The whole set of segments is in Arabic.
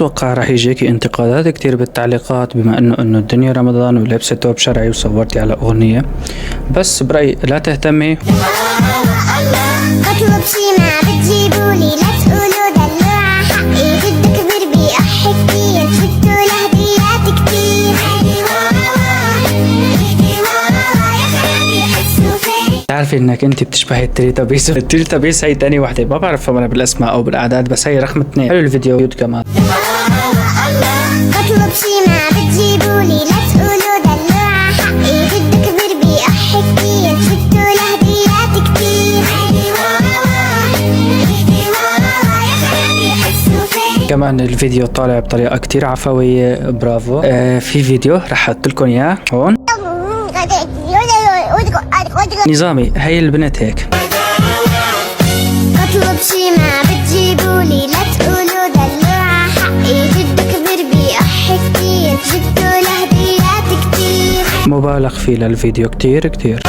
اتوقع راح يجيكي انتقادات كتير بالتعليقات بما انه الدنيا رمضان ولبسة توب شرعي وصورتي على اغنية، بس برأيي لا تهتمي. بطلب شي ما بتجيبولي، لا تقولوا دلوعة حقي، جد كبير بيقح كتير، جبتوا لهديات كتير. تعرفي انك انت بتشبهي التريتابيس. التريتابيس هي تاني وحدة ما بعرفها انا بالاسماء او بالاعداد، بس هي رقم 2. حلو الفيديو كمان. بطلب شي ما بتجيبولي، لا تقولوا دلوعة حقي، جد كبير بيقح كتير، جبتوا لهديات كتير. كمان الفيديو طالع بطريقة كتير عفوية، برافو. في فيديو رح احط لكم اياه هون. نظامي هي البنت هيك. بطلب شي ما بتجيبولي، لا تقولوا دلوعة حقي، جد كبير بيقح كتير، جبتوا لهديات كتير. مبالغ فيه للفيديو كتير كتير.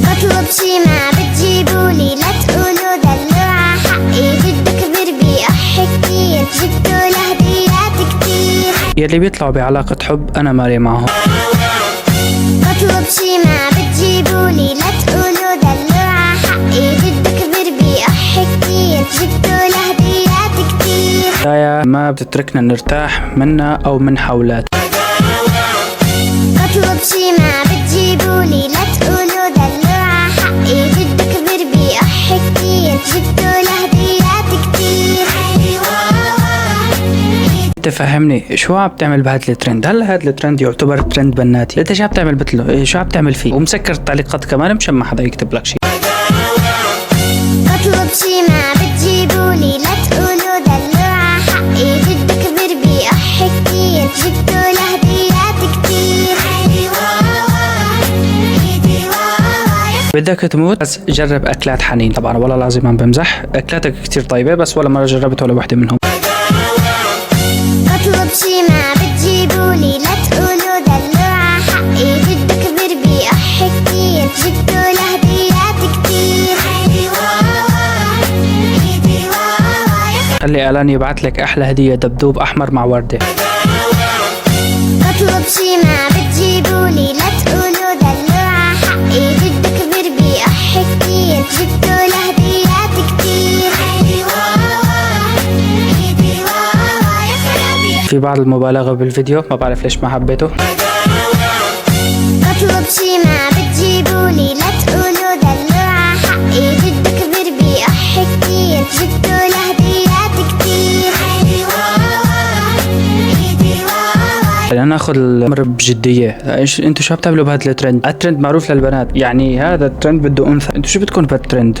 بطلب شي ما بتجيبولي، لا تقولوا دلوعة حقي، جد كبير بيقح كتير، جبتوا لهديات كتير. يلي بيطلعوا بعلاقة حب انا مالي معهم. بطلب شي ما بتجيبولي، لا تقولوا دلوعة حقي، جد كبير بيقح كتير، جبتوا لهديات كتير. هدايا ما بتتركنا نرتاح منا او من حولات. بطلب شي ما بتجيبولي، لا تقولوا دلوعة حقي، جد كبير بيقح كتير، جبتوا لهديات كتير. تفهمني شو عم تعمل بهذا الترند؟ هلا هذا الترند يعتبر ترند بناتي، انت شو عم تعمل مثله؟ شو عم تعمل فيه؟ ومسكر التعليقات كمان مشان ما حدا يكتب لك شيء. بطلب شي ما بتجيبولي، لا تقولوا دلوعة حقي، جد كبير بيقح كتير، جبتوا لهديات كتير. بدك تموت بس جرب اكلات حنين. طبعا والله العظيم عم بمزح، اكلاتك كتير طيبة بس ولا مرة جربت ولا وحدة منهم. بطلب شي ما بتجيبولي، لا تقولوا دلوعة حقي، جد كبير بيقح كتير، جبتوا لهديات كتير. خلي اعلان يبعث لك احلى هدية، دبدوب احمر مع وردة. بطلب شي ما بتجيبولي، لا تقولوا دلوعة حقي، جد كبير بيقح كتير، جبتوا لهديات كتير. في بعض المبالغة بالفيديو ما بعرف ليش ما حبيته. بطلب شي ما بتجيبولي، لا تقولوا دلوعة حقي، جد كبير بيقح كتير، جبتوا لهديات كتير. خلينا ناخذ الامر بجدية. ايش انتوا شو بتعملوا بهذا الترند؟ الترند معروف للبنات، يعني هذا الترند بده انثى، انتوا شو بدكم بهذا الترند؟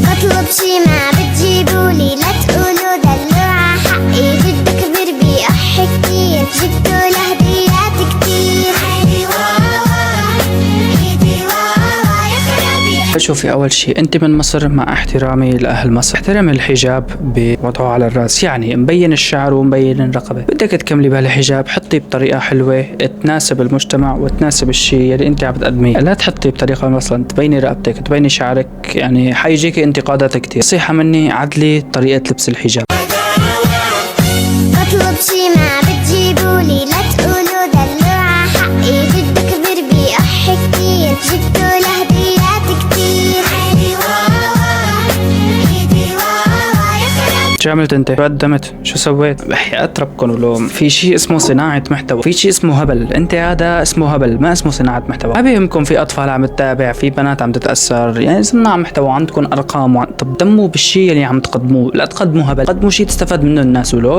بطلب شي ما بتجيبولي، لا تقولوا دلوعة حقي، جد كبير بيقح كتير، جبتوا لهديات كتير. شوفي اول شيء انت من مصر، مع احترامي لاهل مصر، احترمي الحجاب بوضعه على الراس، يعني مبين الشعر ومبين الرقبه. بدك تكملي بهالحجاب حطي بطريقه حلوه تناسب المجتمع وتناسب الشيء اللي انت عم تقدميه، لا تحطي بطريقه مثلا تبيني رقبتك تبيني شعرك، يعني حيجيكي انتقادات كثير. نصيحه مني عدلي طريقه لبس الحجاب. بطلب شي ما بتجيبولي، لا تقولوا دلوعة حقي، جد كبير بيقح كتير، جبتوا لهديات كتير. شو عملت انت؟ شو قدمت؟ شو سويت؟ بحياة ربكم ولوم، في شيء اسمه صناعة محتوى، في شيء اسمه هبل، انت هذا اسمه هبل ما اسمه صناعة محتوى. ما بيهمكم في اطفال عم تتابع، في بنات عم تتأثر، يعني صناع محتوى عندكم ارقام طب دموا بالشيء اللي عم تقدموه، لا تقدموا هبل، قدموا شيء تستفاد منه الناس ولو